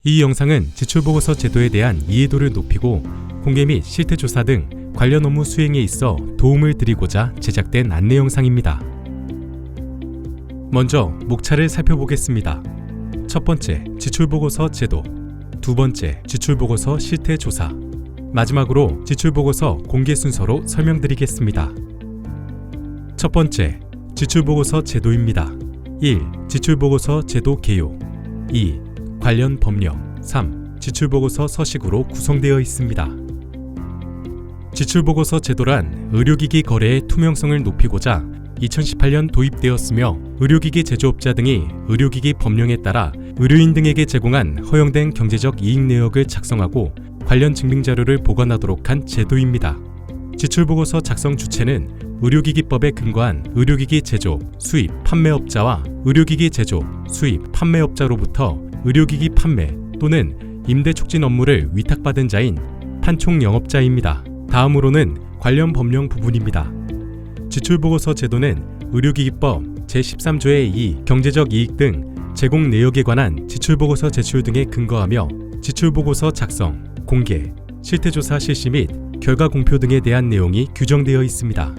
이 영상은 지출보고서 제도에 대한 이해도를 높이고 공개 및 실태조사 등 관련 업무 수행에 있어 도움을 드리고자 제작된 안내 영상입니다. 먼저 목차를 살펴보겠습니다. 첫 번째, 지출보고서 제도. 두 번째, 지출보고서 실태조사. 마지막으로 지출보고서 공개 순서로 설명드리겠습니다. 첫 번째, 지출보고서 제도입니다. 1. 지출보고서 제도 개요. 2. 관련 법령. 3. 지출보고서 서식으로 구성되어 있습니다. 지출보고서 제도란 의료기기 거래의 투명성을 높이고자 2018년 도입되었으며 의료기기 제조업자 등이 의료기기 법령에 따라 의료인 등에게 제공한 허용된 경제적 이익 내역을 작성하고 관련 증빙자료를 보관하도록 한 제도입니다. 지출보고서 작성 주체는 의료기기법에 근거한 의료기기 제조, 수입, 판매업자와 의료기기 제조, 수입, 판매업자로부터 의료기기 판매 또는 임대 촉진 업무를 위탁받은 자인 판촉영업자입니다. 다음으로는 관련 법령 부분입니다. 지출보고서 제도는 의료기기법 제13조의 2 경제적 이익 등 제공 내역에 관한 지출보고서 제출 등에 근거하며 지출보고서 작성, 공개, 실태조사 실시 및 결과 공표 등에 대한 내용이 규정되어 있습니다.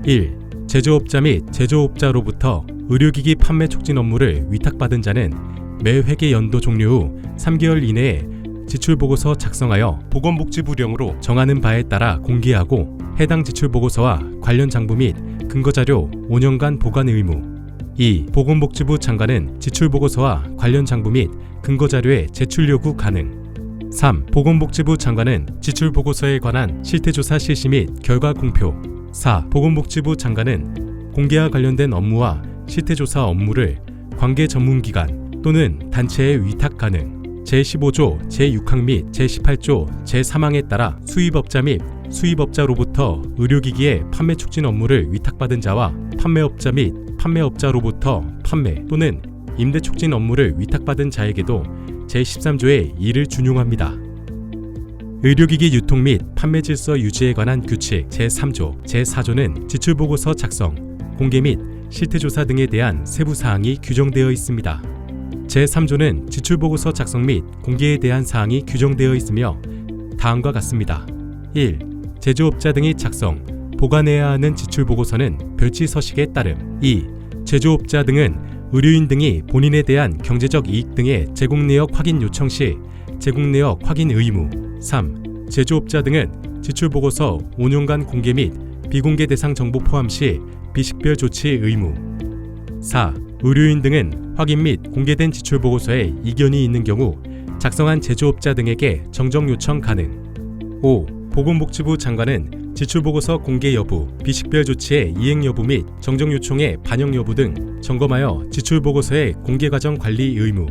1. 제조업자 및 제조업자로부터 의료기기 판매 촉진 업무를 위탁받은 자는 매 회계 연도 종료 후 3개월 이내에 지출보고서 작성하여 보건복지부령으로 정하는 바에 따라 공개하고 해당 지출보고서와 관련 장부 및 근거자료 5년간 보관 의무. 2. 보건복지부 장관은 지출보고서와 관련 장부 및 근거자료의 제출 요구 가능. 3. 보건복지부 장관은 지출보고서에 관한 실태조사 실시 및 결과 공표. 4. 보건복지부 장관은 공개와 관련된 업무와 실태조사 업무를 관계 전문기관 또는 단체에 위탁 가능. 제15조 제6항 및 제18조 제3항에 따라 수입업자 및 수입업자로부터 의료기기의 판매 촉진 업무를 위탁받은 자와 판매업자 및 판매업자로부터 판매 또는 임대 촉진 업무를 위탁받은 자에게도 제13조의 2를 준용합니다. 의료기기 유통 및 판매 질서 유지에 관한 규칙 제3조, 제4조는 지출보고서 작성, 공개 및 실태조사 등에 대한 세부사항이 규정되어 있습니다. 제3조는 지출보고서 작성 및 공개에 대한 사항이 규정되어 있으며 다음과 같습니다. 1. 제조업자 등이 작성, 보관해야 하는 지출보고서는 별지 서식에 따름. 2. 제조업자 등은 의료인 등이 본인에 대한 경제적 이익 등의 제공 내역 확인 요청 시 제공 내역 확인 의무. 3. 제조업자 등은 지출보고서 5년간 공개 및 비공개 대상 정보 포함 시 비식별 조치 의무. 4. 의료인 등은 확인 및 공개된 지출보고서에 이견이 있는 경우 작성한 제조업자 등에게 정정 요청 가능. 5. 보건복지부 장관은 지출보고서 공개 여부, 비식별 조치의 이행 여부 및 정정 요청의 반영 여부 등 점검하여 지출보고서의 공개 과정 관리 의무.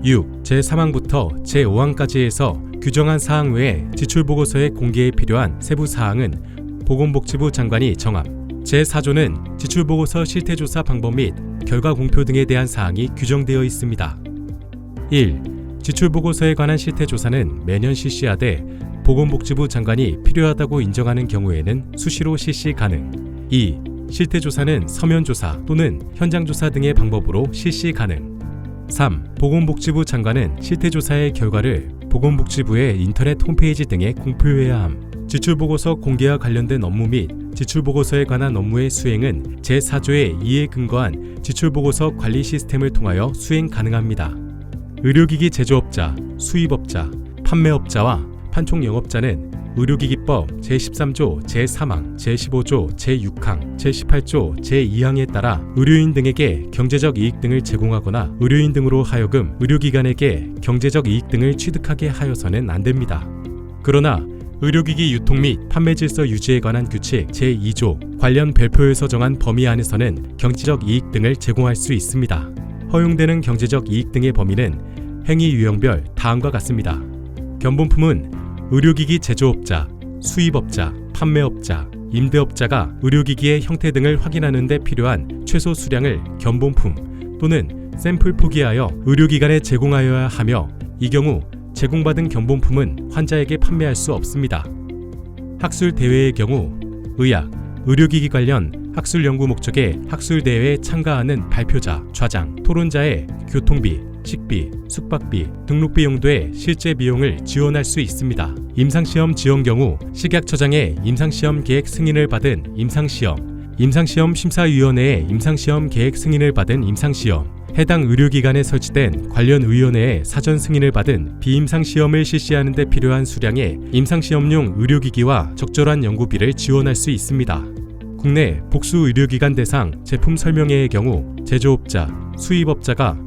6. 제3항부터 제5항까지에서 규정한 사항 외에 지출보고서의 공개에 필요한 세부 사항은 보건복지부 장관이 정함. 제4조는 지출보고서 실태조사 방법 및 결과 공표 등에 대한 사항이 규정되어 있습니다. 1. 지출보고서에 관한 실태조사는 매년 실시하되 보건복지부 장관이 필요하다고 인정하는 경우에는 수시로 실시 가능. 2. 실태조사는 서면조사 또는 현장조사 등의 방법으로 실시 가능. 3. 보건복지부 장관은 실태조사의 결과를 보건복지부의 인터넷 홈페이지 등에 공표해야 함. 지출보고서 공개와 관련된 업무 및 지출보고서에 관한 업무의 수행은 제4조의 2에 근거한 지출보고서 관리 시스템을 통하여 수행 가능합니다. 의료기기 제조업자, 수입업자, 판매업자와 판촉영업자는 의료기기법 제13조 제3항, 제15조 제6항, 제18조 제2항에 따라 의료인 등에게 경제적 이익 등을 제공하거나 의료인 등으로 하여금 의료기관에게 경제적 이익 등을 취득하게 하여서는 안 됩니다. 그러나 의료기기 유통 및 판매 질서 유지에 관한 규칙 제2조 관련 별표에서 정한 범위 안에서는 경제적 이익 등을 제공할 수 있습니다. 허용되는 경제적 이익 등의 범위는 행위 유형별 다음과 같습니다. 견본품은 의료기기 제조업자, 수입업자, 판매업자, 임대업자가 의료기기의 형태 등을 확인하는 데 필요한 최소 수량을 견본품 또는 샘플 포기하여 의료기관에 제공하여야 하며 이 경우 제공받은 견본품은 환자에게 판매할 수 없습니다. 학술 대회의 경우 의학, 의료기기 관련 학술 연구 목적의 학술 대회에 참가하는 발표자, 좌장, 토론자의 교통비, 식비, 숙박비, 등록비 용도의 실제 비용을 지원할 수 있습니다. 임상시험 지원 경우 식약처장의 임상시험 계획 승인을 받은 임상시험, 임상시험 심사위원회의 임상시험 계획 승인을 받은 임상시험, 해당 의료기관에 설치된 관련 의원회의 사전 승인을 받은 비임상시험을 실시하는 데 필요한 수량의 임상시험용 의료기기와 적절한 연구비를 지원할 수 있습니다. 국내 복수 의료기관 대상 제품 설명회의 경우 제조업자, 수입업자가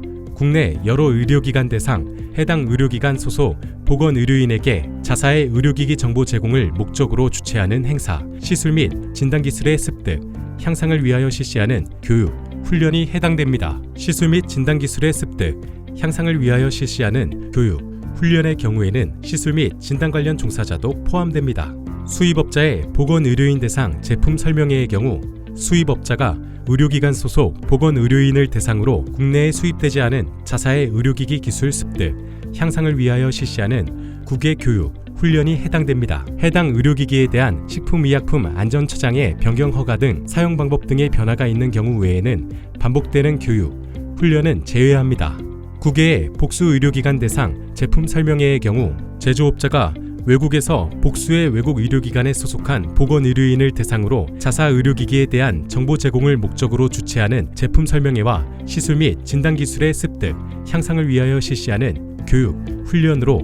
국내 여러 의료기관 대상 해당 의료기관 소속 보건의료인에게 자사의 의료기기 정보 제공을 목적으로 주최하는 행사, 시술 및 진단기술의 습득, 향상을 위하여 실시하는 교육, 훈련이 해당됩니다. 시술 및 진단기술의 습득, 향상을 위하여 실시하는 교육, 훈련의 경우에는 시술 및 진단 관련 종사자도 포함됩니다. 수입업자의 보건의료인 대상 제품 설명회의 경우 수입업자가 의료기관 소속 보건의료인을 대상으로 국내에 수입되지 않은 자사의 의료기기 기술 습득, 향상을 위하여 실시하는 국외 교육, 훈련이 해당됩니다. 해당 의료기기에 대한 식품의약품 안전처장의 변경 허가 등 사용 방법 등의 변화가 있는 경우 외에는 반복되는 교육, 훈련은 제외합니다. 국외의 복수 의료기관 대상 제품 설명회의 경우 제조업자가 외국에서 복수의 외국 의료기관에 소속한 보건의료인을 대상으로 자사 의료기기에 대한 정보 제공을 목적으로 주최하는 제품 설명회와 시술 및 진단기술의 습득, 향상을 위하여 실시하는 교육, 훈련으로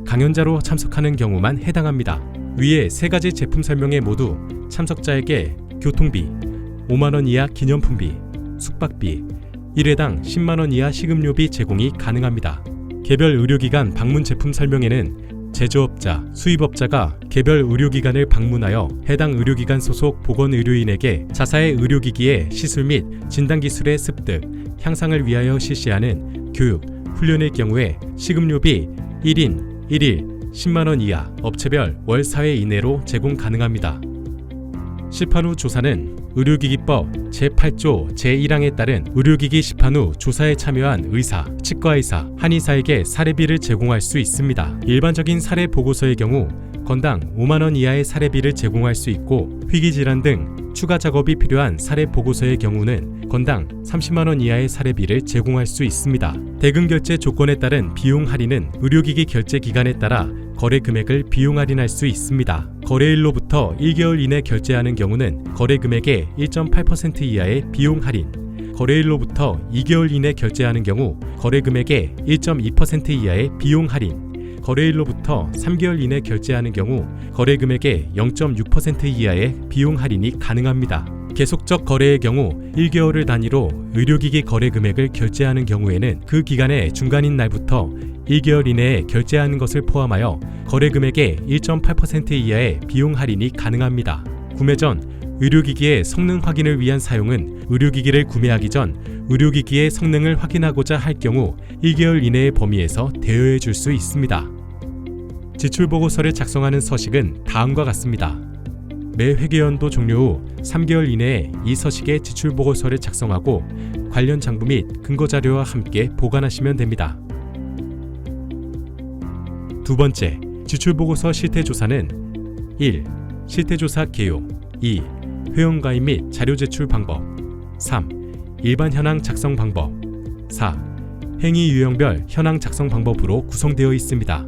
강연자로 참석하는 경우만 해당합니다. 위의 세 가지 제품 설명회 모두 참석자에게 교통비, 5만원 이하 기념품비, 숙박비, 1회당 10만원 이하 식음료비 제공이 가능합니다. 개별 의료기관 방문 제품 설명회는 제조업자, 수입업자가 개별 의료기관을 방문하여 해당 의료기관 소속 보건의료인에게 자사의 의료기기의 시술 및 진단기술의 습득, 향상을 위하여 실시하는 교육, 훈련의 경우에 식음료비 1인 1일 10만원 이하 업체별 월 4회 이내로 제공 가능합니다. 시판 후 조사는 의료기기법 제8조 제1항에 따른 의료기기 시판 후 조사에 참여한 의사, 치과의사, 한의사에게 사례비를 제공할 수 있습니다. 일반적인 사례 보고서의 경우 건당 5만원 이하의 사례비를 제공할 수 있고 희귀질환 등 추가 작업이 필요한 사례 보고서의 경우는 건당 30만원 이하의 사례비를 제공할 수 있습니다. 대금 결제 조건에 따른 비용 할인은 의료기기 결제 기간에 따라 거래 금액을 비용 할인할 수 있습니다. 거래일로부터 1개월 이내 결제하는 경우는 거래 금액의 1.8% 이하의 비용 할인, 거래일로부터 2개월 이내 결제하는 경우 거래 금액의 1.2% 이하의 비용 할인, 거래일로부터 3개월 이내 결제하는 경우 거래 금액의 0.6% 이하의 비용 할인이 가능합니다. 계속적 거래의 경우 1개월을 단위로 의료기기 거래 금액을 결제하는 경우에는 그 기간의 중간인 날부터 1개월 이내에 결제하는 것을 포함하여 거래 금액의 1.8% 이하의 비용 할인이 가능합니다. 구매 전 의료기기의 성능 확인을 위한 사용은 의료기기를 구매하기 전 의료기기의 성능을 확인하고자 할 경우 1개월 이내의 범위에서 대여해 줄 수 있습니다. 지출보고서를 작성하는 서식은 다음과 같습니다. 매 회계연도 종료 후 3개월 이내에 이 서식의 지출보고서를 작성하고 관련 장부 및 근거자료와 함께 보관하시면 됩니다. 두 번째, 지출보고서 실태조사는 1. 실태조사 개요 2. 회원가입 및 자료 제출 방법 3. 일반 현황 작성 방법 4. 행위 유형별 현황 작성 방법으로 구성되어 있습니다.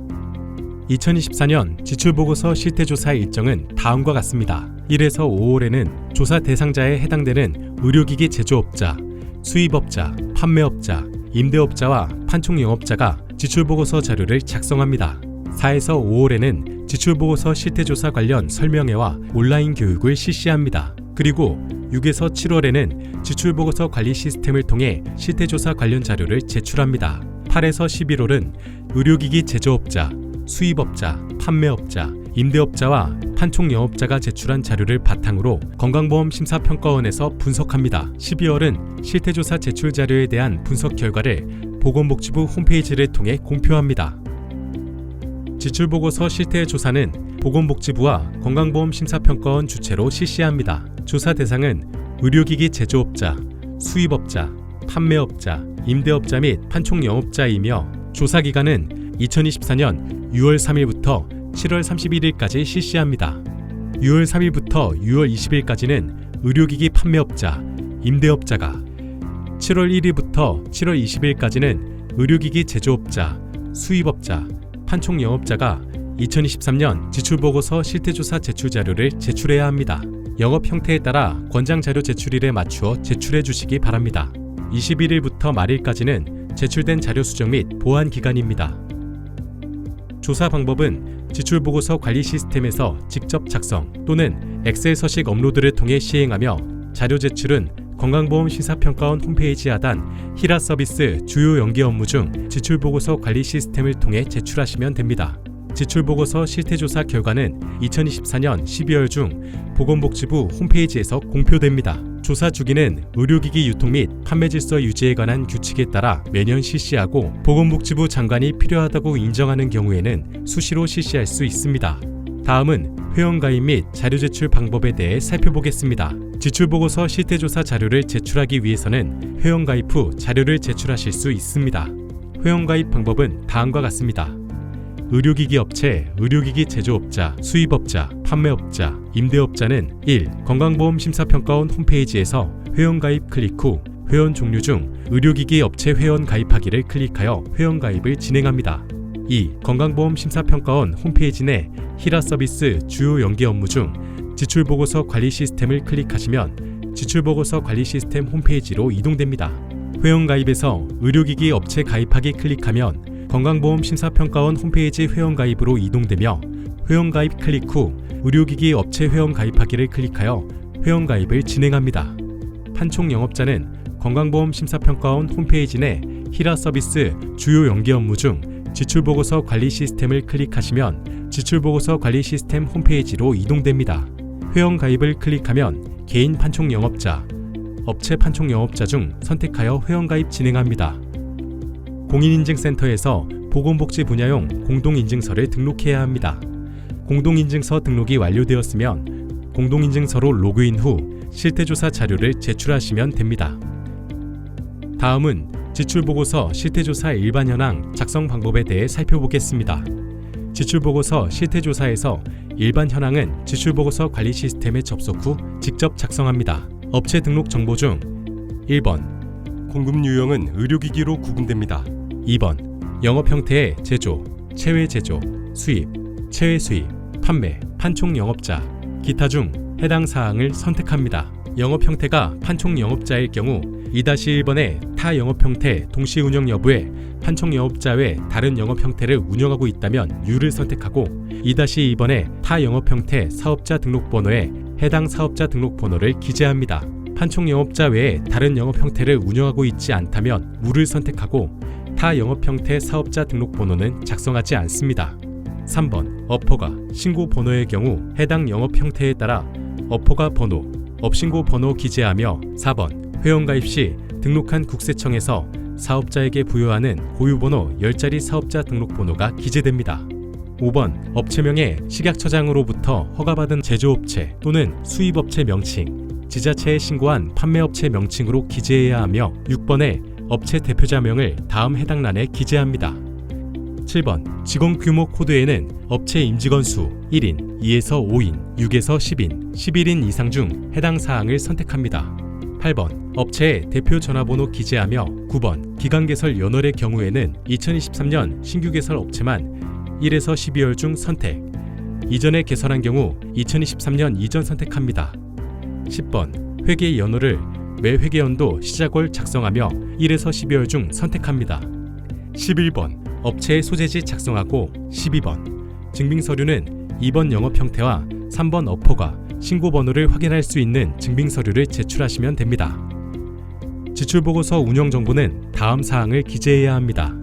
2024년 지출보고서 실태조사 일정은 다음과 같습니다. 1에서 5월에는 조사 대상자에 해당되는 의료기기 제조업자, 수입업자, 판매업자, 임대업자와 판촉영업자가 지출보고서 자료를 작성합니다. 4에서 5월에는 지출보고서 실태조사 관련 설명회와 온라인 교육을 실시합니다. 그리고 6에서 7월에는 지출보고서 관리 시스템을 통해 실태조사 관련 자료를 제출합니다. 8에서 11월은 의료기기 제조업자, 수입업자, 판매업자, 임대업자와 판촉영업자가 제출한 자료를 바탕으로 건강보험심사평가원에서 분석합니다. 12월은 실태조사 제출 자료에 대한 분석 결과를 보건복지부 홈페이지를 통해 공표합니다. 지출보고서 실태조사는 보건복지부와 건강보험심사평가원 주최로 실시합니다. 조사 대상은 의료기기 제조업자, 수입업자, 판매업자, 임대업자 및 판촉영업자이며 조사 기간은 2024년 6월 3일부터 7월 31일까지 실시합니다. 6월 3일부터 6월 20일까지는 의료기기 판매업자, 임대업자가, 7월 1일부터 7월 20일까지는 의료기기 제조업자, 수입업자, 판촉영업자가 2023년 지출보고서 실태조사 제출자료를 제출해야 합니다. 영업 형태에 따라 권장자료 제출일에 맞추어 제출해 주시기 바랍니다. 21일부터 말일까지는 제출된 자료 수정 및 보완 기간입니다. 조사 방법은 지출보고서 관리 시스템에서 직접 작성 또는 엑셀 서식 업로드를 통해 시행하며 자료 제출은 건강보험 심사평가원 홈페이지 하단 히라 서비스 주요 연계 업무 중 지출보고서 관리 시스템을 통해 제출하시면 됩니다. 지출보고서 실태조사 결과는 2024년 12월 중 보건복지부 홈페이지에서 공표됩니다. 조사 주기는 의료기기 유통 및 판매 질서 유지에 관한 규칙에 따라 매년 실시하고 보건복지부 장관이 필요하다고 인정하는 경우에는 수시로 실시할 수 있습니다. 다음은 회원가입 및 자료 제출 방법에 대해 살펴보겠습니다. 지출보고서 실태조사 자료를 제출하기 위해서는 회원가입 후 자료를 제출하실 수 있습니다. 회원가입 방법은 다음과 같습니다. 의료기기 업체, 의료기기 제조업자, 수입업자, 판매업자, 임대업자는 1. 건강보험심사평가원 홈페이지에서 회원가입 클릭 후 회원 종류 중 의료기기 업체 회원 가입하기를 클릭하여 회원가입을 진행합니다. 2. 건강보험심사평가원 홈페이지 내 히라 서비스 주요 연계 업무 중 지출보고서 관리 시스템을 클릭하시면 지출보고서 관리 시스템 홈페이지로 이동됩니다. 회원가입에서 의료기기 업체 가입하기 클릭하면 건강보험심사평가원 홈페이지 회원가입으로 이동되며 회원가입 클릭 후 의료기기 업체 회원가입하기를 클릭하여 회원가입을 진행합니다. 판촉영업자는 건강보험심사평가원 홈페이지 내 히라 서비스 주요 연계 업무 중 지출보고서 관리 시스템을 클릭하시면 지출보고서 관리 시스템 홈페이지로 이동됩니다. 회원가입을 클릭하면 개인 판촉영업자, 업체 판촉영업자 중 선택하여 회원가입 진행합니다. 공인인증센터에서 보건복지 분야용 공동인증서를 등록해야 합니다. 공동인증서 등록이 완료되었으면 공동인증서로 로그인 후 실태조사 자료를 제출하시면 됩니다. 다음은 지출보고서 실태조사 일반 현황 작성 방법에 대해 살펴보겠습니다. 지출보고서 실태조사에서 일반 현황은 지출보고서 관리 시스템에 접속 후 직접 작성합니다. 업체 등록 정보 중 1번 공급 유형은 의료기기로 구분됩니다. 2번 영업 형태의 제조, 체외 제조, 수입, 체외 수입, 판매, 판촉영업자, 기타 중 해당 사항을 선택합니다. 영업 형태가 판촉영업자일 경우 2-1번의 타 영업 형태 동시 운영 여부에 판촉영업자 외 다른 영업 형태를 운영하고 있다면 U를 선택하고 2-2번의 타 영업 형태 사업자 등록번호에 해당 사업자 등록번호를 기재합니다. 판촉영업자 외에 다른 영업 형태를 운영하고 있지 않다면 무를 선택하고 타 영업 형태 사업자 등록번호는 작성하지 않습니다. 3번 업허가 신고 번호의 경우 해당 영업 형태에 따라 업허가 번호, 업신고 번호 기재하며 4번 회원가입 시 등록한 국세청에서 사업자에게 부여하는 고유번호 10자리 사업자 등록번호가 기재됩니다. 5번 업체명의 식약처장으로부터 허가받은 제조업체 또는 수입업체 명칭, 지자체에 신고한 판매업체 명칭으로 기재해야 하며 6번에 업체 대표자명을 다음 해당 란에 기재합니다. 7번 직원 규모 코드에는 업체 임직원 수 1인, 2에서 5인, 6에서 10인, 11인 이상 중 해당 사항을 선택합니다. 8번 업체의 대표 전화번호 기재하며 9번 기간 개설 연월의 경우에는 2023년 신규 개설 업체만 1에서 12월 중 선택, 이전에 개설한 경우 2023년 이전 선택합니다. 10번 회계 연호를 매 회계연도 시작월 작성하며 1에서 12월 중 선택합니다. 11번 업체의 소재지 작성하고 12번 증빙서류는 2번 영업 형태와 3번 업허가 신고번호를 확인할 수 있는 증빙서류를 제출하시면 됩니다. 지출보고서 운영정보는 다음 사항을 기재해야 합니다.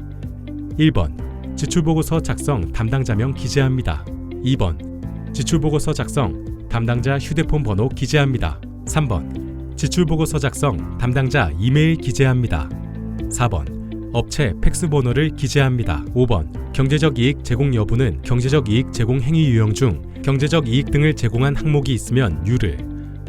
1번 지출보고서 작성 담당자명 기재합니다. 2번 지출보고서 작성 담당자 휴대폰 번호 기재합니다. 3번 지출보고서 작성 담당자 이메일 기재합니다. 4번 업체 팩스 번호를 기재합니다. 5번 경제적 이익 제공 여부는 경제적 이익 제공 행위 유형 중 경제적 이익 등을 제공한 항목이 있으면 U를,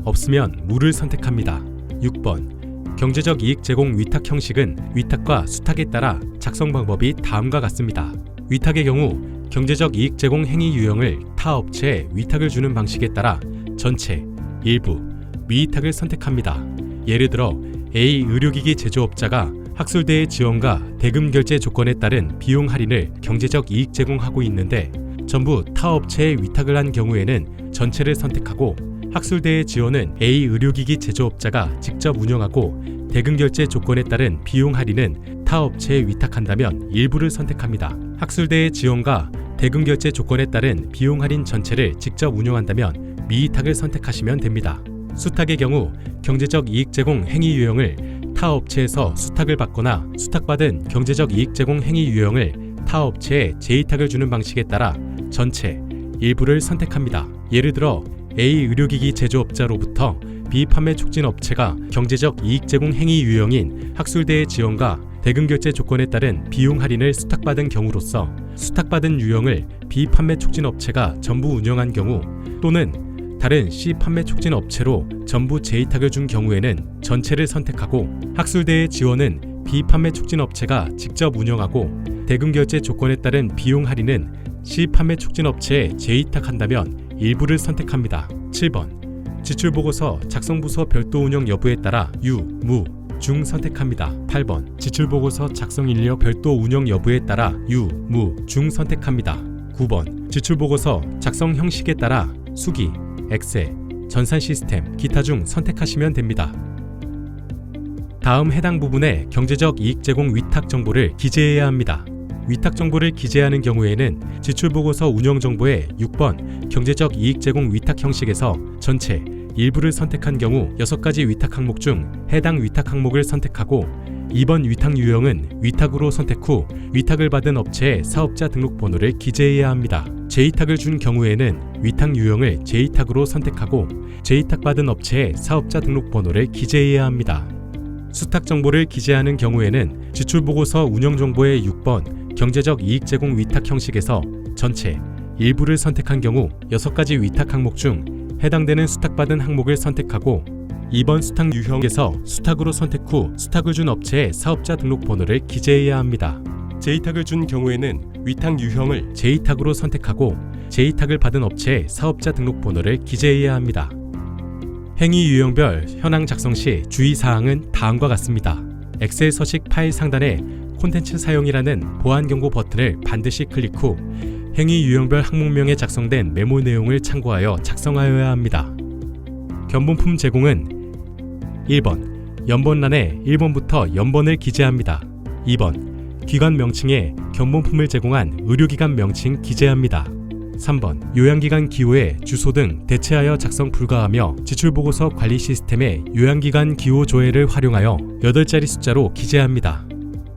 없으면 무를 선택합니다. 6번 경제적 이익 제공 위탁 형식은 위탁과 수탁에 따라 작성 방법이 다음과 같습니다. 위탁의 경우 경제적 이익 제공 행위 유형을 타 업체에 위탁을 주는 방식에 따라 전체, 일부, 미위탁을 선택합니다. 예를 들어 A 의료기기 제조업자가 학술대의 지원과 대금 결제 조건에 따른 비용 할인을 경제적 이익 제공하고 있는데 전부 타 업체에 위탁을 한 경우에는 전체를 선택하고 학술대의 지원은 A 의료기기 제조업자가 직접 운영하고 대금 결제 조건에 따른 비용 할인은 타 업체에 위탁한다면 일부를 선택합니다. 학술대의 지원과 대금 결제 조건에 따른 비용 할인 전체를 직접 운영한다면 미위탁을 선택하시면 됩니다. 수탁의 경우 경제적 이익 제공 행위 유형을 타 업체에서 수탁을 받거나 수탁받은 경제적 이익 제공 행위 유형을 타 업체에 재위탁을 주는 방식에 따라 전체, 일부를 선택합니다. 예를 들어 A 의료기기 제조업자로부터 B 판매 촉진 업체가 경제적 이익 제공 행위 유형인 학술대의 지원과 대금 결제 조건에 따른 비용 할인을 수탁받은 경우로서 수탁받은 유형을 B 판매 촉진 업체가 전부 운영한 경우 또는 다른 C 판매 촉진 업체로 전부 재위탁을 준 경우에는 전체를 선택하고 학술대의 지원은 B 판매 촉진 업체가 직접 운영하고 대금 결제 조건에 따른 비용 할인은 C 판매 촉진 업체에 재위탁한다면 일부를 선택합니다. 7번 지출보고서 작성부서 별도 운영 여부에 따라 유, 무, 중 선택합니다. 8번 지출보고서 작성 인력 별도 운영 여부에 따라 유, 무, 중 선택합니다. 9번 지출보고서 작성 형식에 따라 수기, 엑셀, 전산 시스템, 기타 중 선택하시면 됩니다. 다음 해당 부분에 경제적 이익 제공 위탁 정보를 기재해야 합니다. 위탁 정보를 기재하는 경우에는 지출보고서 운영 정보에 6번 경제적 이익 제공 위탁 형식에서 전체, 일부를 선택한 경우 6가지 위탁 항목 중 해당 위탁 항목을 선택하고 2번 위탁 유형은 위탁으로 선택 후 위탁을 받은 업체의 사업자 등록번호를 기재해야 합니다. 재위탁을 준 경우에는 위탁 유형을 재위탁으로 선택하고 재위탁 받은 업체의 사업자 등록번호를 기재해야 합니다. 수탁 정보를 기재하는 경우에는 지출보고서 운영 정보의 6번 경제적 이익 제공 위탁 형식에서 전체, 일부를 선택한 경우 6가지 위탁 항목 중 해당되는 수탁받은 항목을 선택하고 2번 수탁 유형에서 수탁으로 선택 후 수탁을 준 업체의 사업자 등록번호를 기재해야 합니다. 재위탁을 준 경우에는 위탁 유형을 재위탁으로 선택하고 재위탁을 받은 업체의 사업자 등록번호를 기재해야 합니다. 행위 유형별 현황 작성 시 주의사항은 다음과 같습니다. 엑셀 서식 파일 상단에 콘텐츠 사용이라는 보안 경고 버튼을 반드시 클릭 후 행위 유형별 항목명에 작성된 메모 내용을 참고하여 작성하여야 합니다. 견본품 제공은 1번 연번란에 1번부터 연번을 기재합니다. 2번 기관 명칭에 견본품을 제공한 의료기관 명칭 기재합니다. 3번 요양기관 기호의 주소 등 대체하여 작성 불가하며 지출보고서 관리 시스템의 요양기관 기호 조회를 활용하여 8자리 숫자로 기재합니다.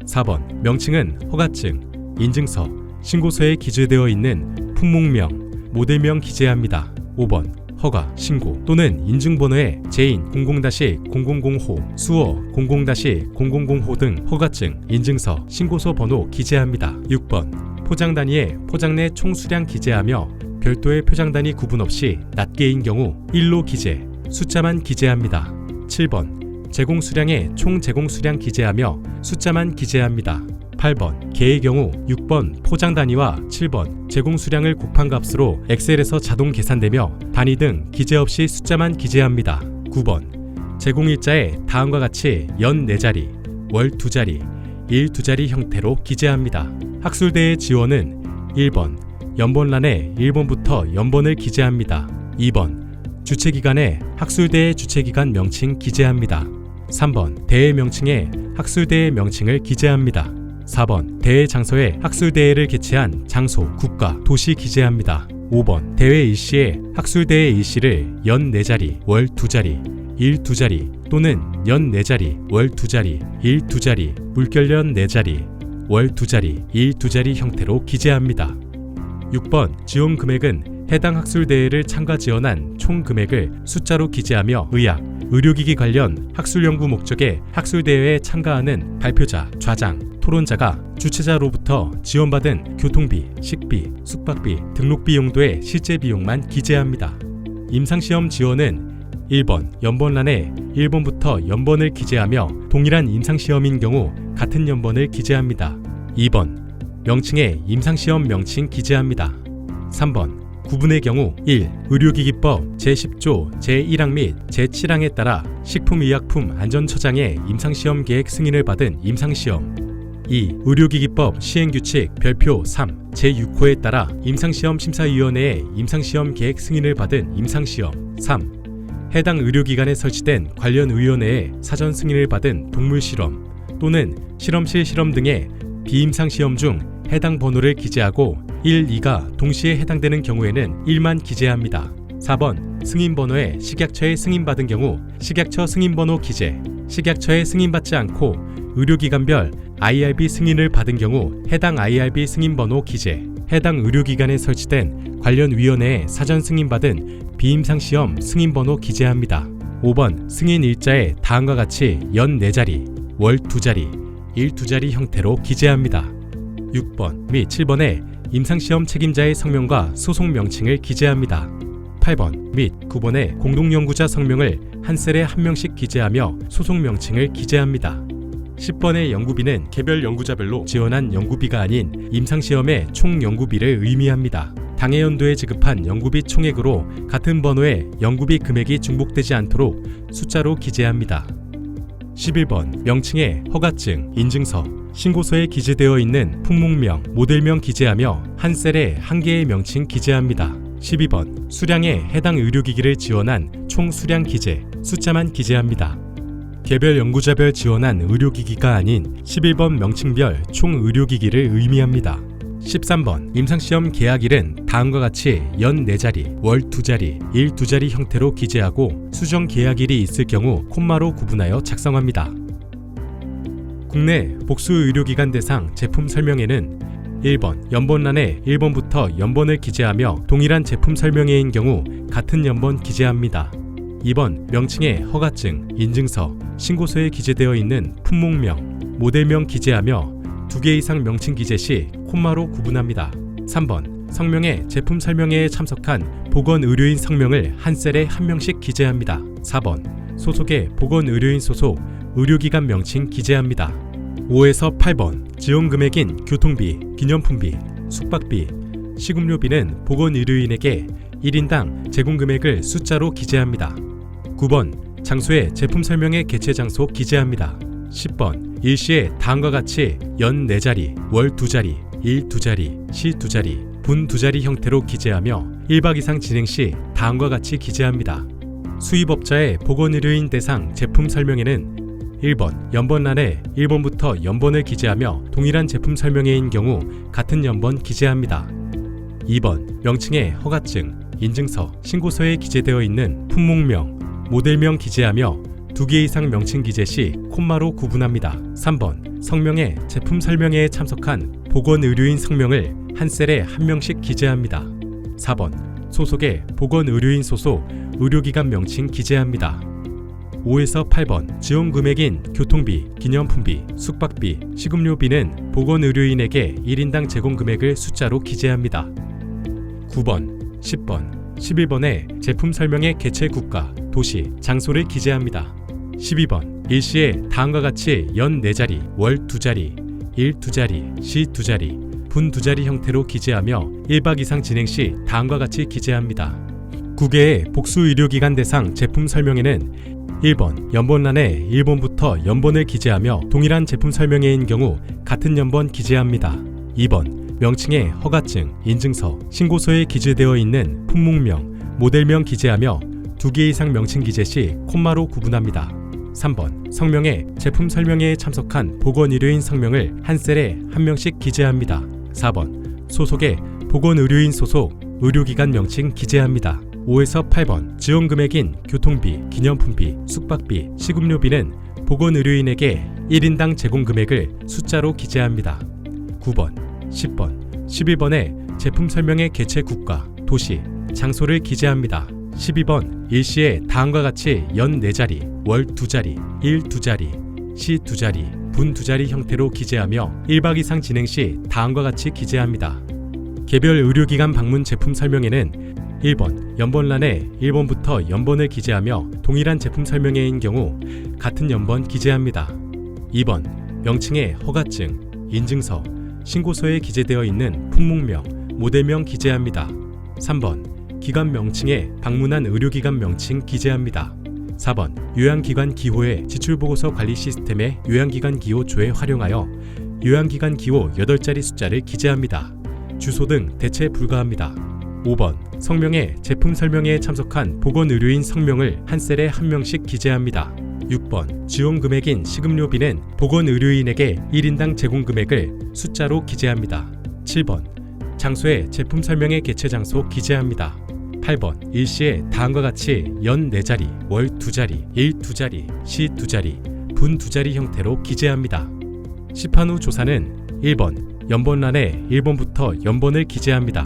4번 명칭은 허가증, 인증서, 신고서에 기재되어 있는 품목명, 모델명 기재합니다. 5번 허가, 신고 또는 인증번호에 제인 00-000호, 수어 00-000호 등 허가증, 인증서, 신고서 번호 기재합니다. 6번 포장 단위에 포장 내 총 수량 기재하며 별도의 표장 단위 구분 없이 낱개인 경우 1로 기재, 숫자만 기재합니다. 7번 제공 수량에 총 제공 수량 기재하며 숫자만 기재합니다. 8번 개의 경우 6번 포장 단위와 7번 제공 수량을 곱한 값으로 엑셀에서 자동 계산되며 단위 등 기재 없이 숫자만 기재합니다. 9번 제공 일자에 다음과 같이 연 4자리, 월 2자리, 일 2자리 형태로 기재합니다. 학술대의 지원은 1번 연번란에 1번부터 연번을 기재합니다. 2번 주체기관에 학술대의 주체기관 명칭 기재합니다. 3번 대회 명칭에 학술대의 명칭을 기재합니다. 4번 대회 장소에 학술대회를 개최한 장소, 국가, 도시 기재합니다. 5번 대회 일시에 학술대회 일시를 연 4자리, 월 2자리, 일 2자리 또는 연 4자리, 월 2자리, 일 2자리, 물결연 4자리, 월 2자리, 일 2자리 형태로 기재합니다. 6번 지원 금액은 해당 학술대회를 참가 지원한 총 금액을 숫자로 기재하며 의학, 의료기기 관련 학술연구 목적의 학술대회에 참가하는 발표자, 좌장, 토론자가 주최자로부터 지원받은 교통비, 식비, 숙박비, 등록비 용도의 실제 비용만 기재합니다. 임상시험 지원은 1번 연번란에 1번부터 연번을 기재하며 동일한 임상시험인 경우 같은 연번을 기재합니다. 2번 명칭에 임상시험 명칭 기재합니다. 3번 구분의 경우 1. 의료기기법 제10조 제1항 및 제7항에 따라 식품의약품 안전처장의 임상시험 계획 승인을 받은 임상시험. 2. 의료기기법 시행규칙 별표 3 제6호에 따라 임상시험 심사위원회의 임상시험 계획 승인을 받은 임상시험. 3. 해당 의료기관에 설치된 관련 위원회의 사전 승인을 받은 동물실험 또는 실험실 실험 등의 비임상시험 중 해당 번호를 기재하고 1, 2가 동시에 해당되는 경우에는 1만 기재합니다. 4번 승인번호에 식약처에 승인받은 경우 식약처 승인번호 기재, 식약처에 승인받지 않고 의료기관별 IRB 승인을 받은 경우 해당 IRB 승인번호 기재, 해당 의료기관에 설치된 관련 위원회에 사전 승인받은 비임상시험 승인번호 기재합니다. 5번 승인 일자에 다음과 같이 연 4자리, 월 2자리, 일 2자리 형태로 기재합니다. 6번 및 7번에 임상시험 책임자의 성명과 소속 명칭을 기재합니다. 8번 및 9번에 공동연구자 성명을 한 셀에 한 명씩 기재하며 소속 명칭을 기재합니다. 10번의 연구비는 개별 연구자별로 지원한 연구비가 아닌 임상시험의 총 연구비를 의미합니다. 당해 연도에 지급한 연구비 총액으로 같은 번호의 연구비 금액이 중복되지 않도록 숫자로 기재합니다. 11번 명칭에 허가증, 인증서, 신고서에 기재되어 있는 품목명, 모델명 기재하며 한 셀에 한 개의 명칭 기재합니다. 12번 수량에 해당 의료기기를 지원한 총 수량 기재, 숫자만 기재합니다. 개별 연구자별 지원한 의료기기가 아닌 11번 명칭별 총 의료기기를 의미합니다. 13번 임상시험 계약일은 다음과 같이 연 4자리, 월 2자리, 일 2자리 형태로 기재하고 수정 계약일이 있을 경우 콤마로 구분하여 작성합니다. 국내 복수 의료기관 대상 제품 설명에는 1번 연번란에 1번부터 연번을 기재하며 동일한 제품 설명회인 경우 같은 연번 기재합니다. 2번 명칭에 허가증, 인증서, 신고서에 기재되어 있는 품목명, 모델명 기재하며 2개 이상 명칭 기재 시 콤마로 구분합니다. 3번 성명에 제품 설명회에 참석한 보건의료인 성명을 한 셀에 한 명씩 기재합니다. 4번 소속에 보건의료인 소속, 의료기관 명칭 기재합니다. 5에서 8번 지원금액인 교통비, 기념품비, 숙박비, 식음료비는 보건의료인에게 1인당 제공금액을 숫자로 기재합니다. 9번 장소에 제품 설명회 개최 장소 기재합니다. 10번 일시에 다음과 같이 연 4자리, 월 2자리, 일 2자리, 시 2자리, 분 2자리 형태로 기재하며 1박 이상 진행 시 다음과 같이 기재합니다. 수입업자의 보건의료인 대상 제품 설명회는 1번 연번란에 1번부터 연번을 기재하며 동일한 제품 설명회인 경우 같은 연번 기재합니다. 2번 명칭에 허가증, 인증서, 신고서에 기재되어 있는 품목명, 모델명 기재하며 2개 이상 명칭 기재 시 콤마로 구분합니다. 3번 성명에 제품 설명회에 참석한 보건의료인 성명을 한 셀에 한 명씩 기재합니다. 4번 소속에 보건의료인 소속, 의료기관 명칭 기재합니다. 5에서 8번 지원금액인 교통비, 기념품비, 숙박비, 식음료비는 보건의료인에게 1인당 제공금액을 숫자로 기재합니다. 9번, 10번, 11번에 제품 설명회 개최 국가, 도시, 장소를 기재합니다. 12번 일시에 다음과 같이 연 4자리, 월 2자리, 일 2자리, 시 2자리, 분 2자리 형태로 기재하며 1박 이상 진행 시 다음과 같이 기재합니다. 9개의 복수의료기관 대상 제품 설명회는 1번 연번란에 1번부터 연번을 기재하며 동일한 제품 설명회인 경우 같은 연번 기재합니다. 2번 명칭에 허가증, 인증서, 신고서에 기재되어 있는 품목명, 모델명 기재하며 2개 이상 명칭 기재 시 콤마로 구분합니다. 3번 성명에 제품 설명회에 참석한 보건의료인 성명을 한 셀에 한 명씩 기재합니다. 4번 소속에 보건의료인 소속, 의료기관 명칭 기재합니다. 5에서 8번 지원금액인 교통비, 기념품비, 숙박비, 식음료비는 보건의료인에게 1인당 제공금액을 숫자로 기재합니다. 9번, 10번, 11번에 제품 설명회 개최 국가, 도시, 장소를 기재합니다. 12번 일시에 다음과 같이 연 4자리, 월 2자리, 일 2자리, 시 2자리, 분 2자리 형태로 기재하며 1박 이상 진행 시 다음과 같이 기재합니다. 개별 의료기관 방문 제품 설명회는 1번 연번란에 1번부터 연번을 기재하며 동일한 제품 설명회인 경우 같은 연번 기재합니다. 2번 명칭에 허가증, 인증서, 신고서에 기재되어 있는 품목명, 모델명 기재합니다. 3번 기관 명칭에 방문한 의료기관 명칭 기재합니다. 4번 요양기관 기호의 지출보고서 관리 시스템의 요양기관 기호 조에 활용하여 요양기관 기호 8자리 숫자를 기재합니다. 주소 등 대체 불가합니다. 5번 성명에 제품 설명회에 참석한 보건의료인 성명을 한 셀에 한 명씩 기재합니다. 6번 지원금액인 식음료비는 보건의료인에게 1인당 제공금액을 숫자로 기재합니다. 7번 장소에 제품 설명회 개최 장소 기재합니다. 8번 일시에 다음과 같이 연 4자리, 월 2자리, 일 2자리, 시 2자리, 분 2자리 형태로 기재합니다. 시판 후 조사는 1번 연번란에 1번부터 연번을 기재합니다.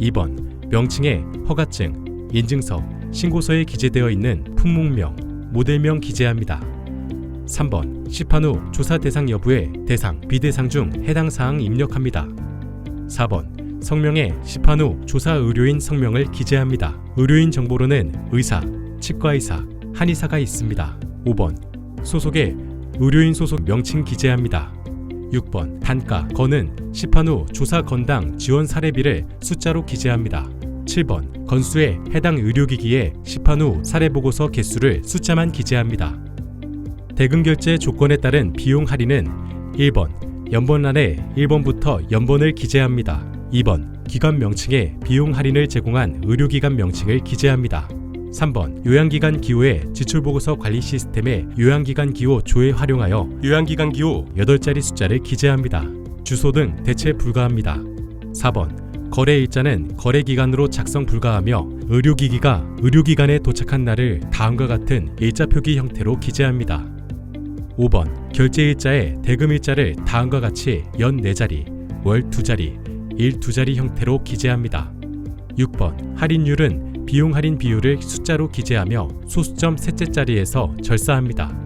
2번 명칭에 허가증, 인증서, 신고서에 기재되어 있는 품목명, 모델명 기재합니다. 3번 시판 후 조사 대상 여부에 대상, 비대상 중 해당 사항 입력합니다. 4번 성명에 시판 후 조사 의료인 성명을 기재합니다. 의료인 정보로는 의사, 치과의사, 한의사가 있습니다. 5번 소속에 의료인 소속 명칭 기재합니다. 6번 단가, 건은 시판 후 조사 건당 지원 사례비를 숫자로 기재합니다. 7번 건수에 해당 의료기기에 시판 후 사례보고서 개수를 숫자만 기재합니다. 대금 결제 조건에 따른 비용 할인은 1번 연번란에 1번부터 연번을 기재합니다. 2번 기관 명칭에 비용 할인을 제공한 의료기관 명칭을 기재합니다. 3번 요양기관 기호의 지출보고서 관리 시스템의 요양기관 기호 조에 활용하여 요양기관 기호 8자리 숫자를 기재합니다. 주소 등 대체 불가합니다. 4번 거래일자는 거래기간으로 작성 불가하며 의료기기가 의료기관에 도착한 날을 다음과 같은 일자 표기 형태로 기재합니다. 5번 결제일자에 대금일자를 다음과 같이 연 4자리, 월 2자리, 일 2자리 형태로 기재합니다. 6번 할인율은 비용 할인 비율을 숫자로 기재하며 소수점 셋째 자리에서 절사합니다.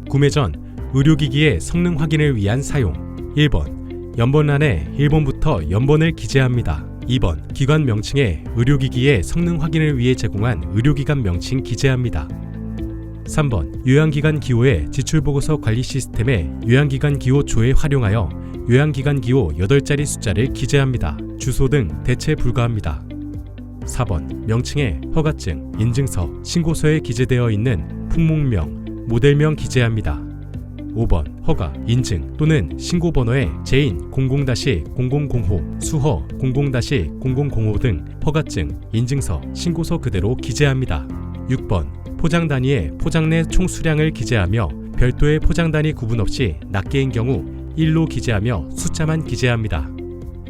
구매 전 의료기기의 성능 확인을 위한 사용 1번 연번란에 1번부터 연번을 기재합니다. 2번 기관 명칭에 의료기기의 성능 확인을 위해 제공한 의료기관 명칭 기재합니다. 3번 요양기관 기호의 지출보고서 관리 시스템의 요양기관 기호 조에 활용하여 요양기관 기호 8자리 숫자를 기재합니다. 주소 등 대체 불가합니다. 4번 명칭에 허가증, 인증서, 신고서에 기재되어 있는 품목명, 모델명 기재합니다. 5번 허가, 인증 또는 신고번호에 제인 00-0005, 수허 00-0005 등 허가증, 인증서, 신고서 그대로 기재합니다. 6번 포장 단위에 포장 내 총 수량을 기재하며 별도의 포장 단위 구분 없이 낱개인 경우 1로 기재하며 숫자만 기재합니다.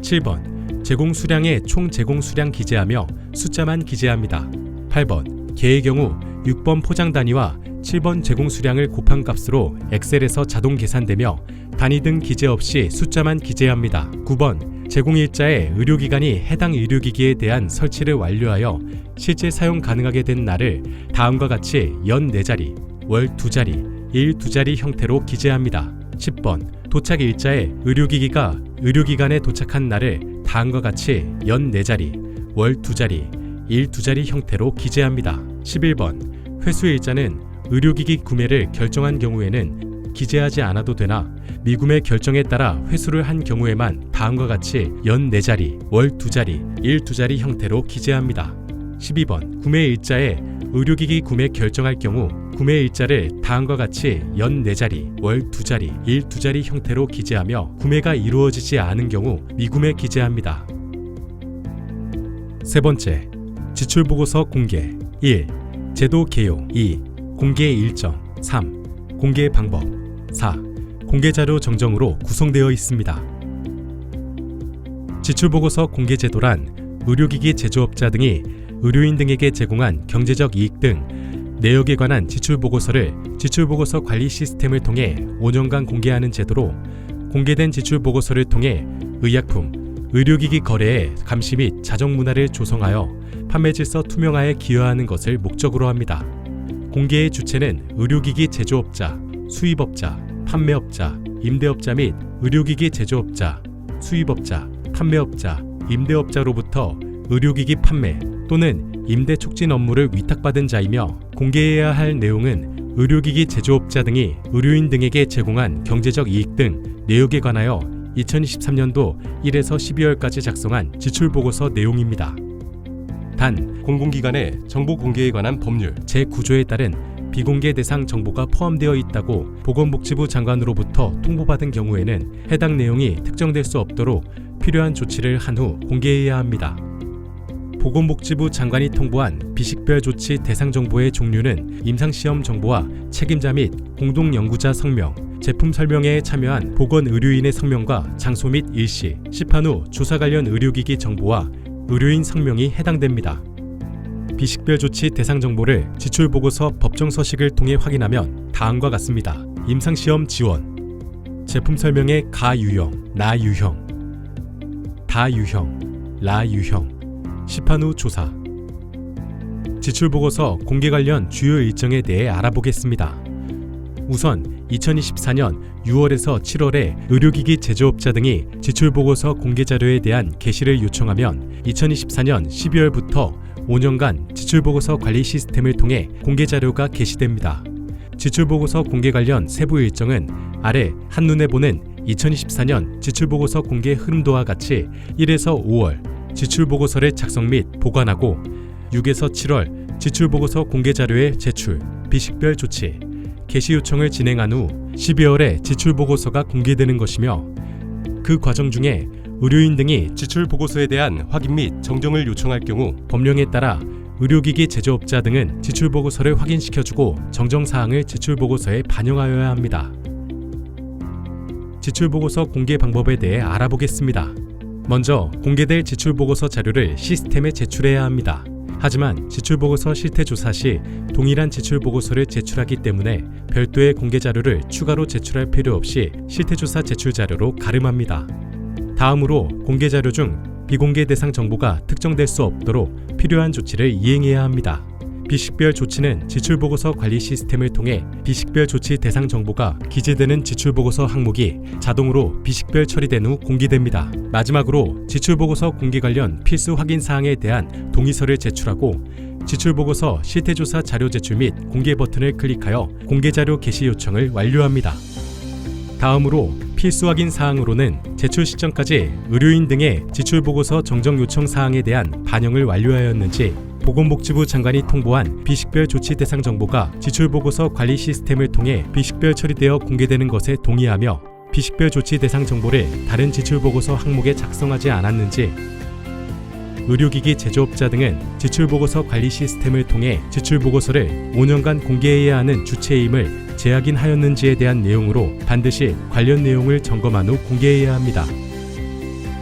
7번 제공 수량에 총 제공 수량 기재하며 숫자만 기재합니다. 8번 개의 경우 6번 포장 단위와 7번 제공 수량을 곱한 값으로 엑셀에서 자동 계산되며 단위 등 기재 없이 숫자만 기재합니다. 9번 제공일자에 의료기관이 해당 의료기기에 대한 설치를 완료하여 실제 사용 가능하게 된 날을 다음과 같이 연 4자리, 월 2자리, 일 2자리 형태로 기재합니다. 10번 도착 일자에 의료기기가 의료기관에 도착한 날을 다음과 같이 연 4자리, 월 2자리, 일 2자리 형태로 기재합니다. 11번 회수 일자는 의료기기 구매를 결정한 경우에는 기재하지 않아도 되나 미구매 결정에 따라 회수를 한 경우에만 다음과 같이 연 4자리, 월 2자리, 일 2자리 형태로 기재합니다. 12번 구매 일자에 의료기기 구매 결정할 경우 구매 일자를 다음과 같이 연 4자리, 월 2자리, 일 2자리 형태로 기재하며 구매가 이루어지지 않은 경우 미구매 기재합니다. 세 번째, 지출보고서 공개 1. 제도 개요 2. 공개 일정 3. 공개 방법 4. 공개자료 정정으로 구성되어 있습니다. 지출보고서 공개제도란 의료기기 제조업자 등이 의료인 등에게 제공한 경제적 이익 등 내역에 관한 지출보고서를 지출보고서 관리 시스템을 통해 5년간 공개하는 제도로 공개된 지출보고서를 통해 의약품, 의료기기 거래의 감시 및 자정 문화를 조성하여 판매 질서 투명화에 기여하는 것을 목적으로 합니다. 공개의 주체는 의료기기 제조업자, 수입업자, 판매업자, 임대업자 및 의료기기 제조업자, 수입업자, 판매업자, 임대업자로부터 의료기기 판매 또는 임대 촉진 업무를 위탁받은 자이며 공개해야 할 내용은 의료기기 제조업자 등이 의료인 등에게 제공한 경제적 이익 등 내역에 관하여 2023년도 1에서 12월까지 작성한 지출보고서 내용입니다. 단, 공공기관의 정보 공개에 관한 법률 제9조에 따른 비공개 대상 정보가 포함되어 있다고 보건복지부 장관으로부터 통보받은 경우에는 해당 내용이 특정될 수 없도록 필요한 조치를 한 후 공개해야 합니다. 보건복지부 장관이 통보한 비식별 조치 대상 정보의 종류는 임상시험 정보와 책임자 및 공동연구자 성명, 제품 설명회에 참여한 보건의료인의 성명과 장소 및 일시, 시판 후 조사 관련 의료기기 정보와 의료인 성명이 해당됩니다. 비식별 조치 대상 정보를 지출보고서 법정 서식을 통해 확인하면 다음과 같습니다. 임상시험 지원, 제품 설명회 가유형, 나유형, 다유형, 라유형, 시판 후 조사. 지출보고서 공개 관련 주요 일정에 대해 알아보겠습니다. 우선 2024년 6월에서 7월에 의료기기 제조업자 등이 지출보고서 공개 자료에 대한 게시를 요청하면 2024년 12월부터 5년간 지출보고서 관리 시스템을 통해 공개 자료가 게시됩니다. 지출보고서 공개 관련 세부 일정은 아래 한눈에 보는 2024년 지출보고서 공개 흐름도와 같이 1에서 5월 지출보고서를 작성 및 보관하고 6에서 7월 지출보고서 공개 자료의 제출, 비식별 조치, 게시 요청을 진행한 후 12월에 지출보고서가 공개되는 것이며 그 과정 중에 의료인 등이 지출보고서에 대한 확인 및 정정을 요청할 경우 법령에 따라 의료기기 제조업자 등은 지출보고서를 확인시켜주고 정정사항을 지출보고서에 반영하여야 합니다. 지출보고서 공개 방법에 대해 알아보겠습니다. 먼저 공개될 지출보고서 자료를 시스템에 제출해야 합니다. 하지만 지출보고서 실태조사 시 동일한 지출보고서를 제출하기 때문에 별도의 공개 자료를 추가로 제출할 필요 없이 실태조사 제출 자료로 가름합니다. 다음으로 공개 자료 중 비공개 대상 정보가 특정될 수 없도록 필요한 조치를 이행해야 합니다. 비식별 조치는 지출보고서 관리 시스템을 통해 비식별 조치 대상 정보가 기재되는 지출보고서 항목이 자동으로 비식별 처리된 후 공개됩니다. 마지막으로 지출보고서 공개 관련 필수 확인 사항에 대한 동의서를 제출하고 지출보고서 실태조사 자료 제출 및 공개 버튼을 클릭하여 공개 자료 게시 요청을 완료합니다. 다음으로 필수 확인 사항으로는 제출 시점까지 의료인 등의 지출보고서 정정 요청 사항에 대한 반영을 완료하였는지 보건복지부 장관이 통보한 비식별 조치 대상 정보가 지출보고서 관리 시스템을 통해 비식별 처리되어 공개되는 것에 동의하며 비식별 조치 대상 정보를 다른 지출보고서 항목에 작성하지 않았는지 의료기기 제조업자 등은 지출보고서 관리 시스템을 통해 지출보고서를 5년간 공개해야 하는 주체임을 재확인하였는지에 대한 내용으로 반드시 관련 내용을 점검한 후 공개해야 합니다.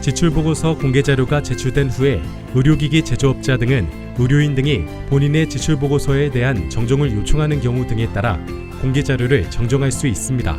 지출보고서 공개 자료가 제출된 후에 의료기기 제조업자 등은 의료인 등이 본인의 지출보고서에 대한 정정을 요청하는 경우 등에 따라 공개 자료를 정정할 수 있습니다.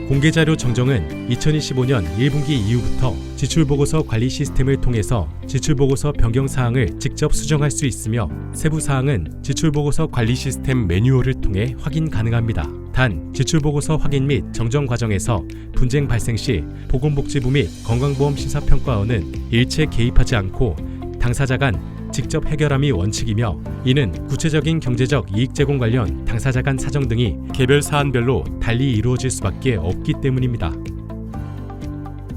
공개 자료 정정은 2025년 1분기 이후부터 지출보고서 관리 시스템을 통해서 지출보고서 변경 사항을 직접 수정할 수 있으며 세부 사항은 지출보고서 관리 시스템 매뉴얼을 통해 확인 가능합니다. 단, 지출보고서 확인 및 정정 과정에서 분쟁 발생 시 보건복지부 및 건강보험심사평가원은 일체 개입하지 않고 당사자 간 직접 해결함이 원칙이며 이는 구체적인 경제적 이익 제공 관련 당사자 간 사정 등이 개별 사안별로 달리 이루어질 수밖에 없기 때문입니다.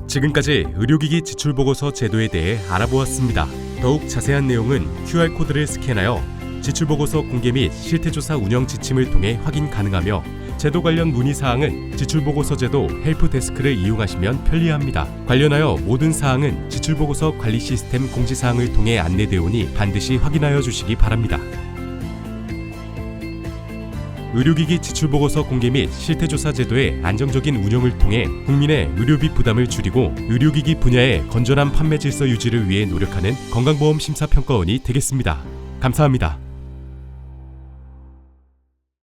지금까지 의료기기 지출보고서 제도에 대해 알아보았습니다. 더욱 자세한 내용은 QR코드를 스캔하여 지출보고서 공개 및 실태조사 운영 지침을 통해 확인 가능하며 제도 관련 문의사항은 지출보고서 제도 헬프데스크를 이용하시면 편리합니다. 관련하여 모든 사항은 지출보고서 관리 시스템 공지사항을 통해 안내되오니 반드시 확인하여 주시기 바랍니다. 의료기기 지출보고서 공개 및 실태조사 제도의 안정적인 운영을 통해 국민의 의료비 부담을 줄이고 의료기기 분야의 건전한 판매 질서 유지를 위해 노력하는 건강보험심사평가원이 되겠습니다. 감사합니다.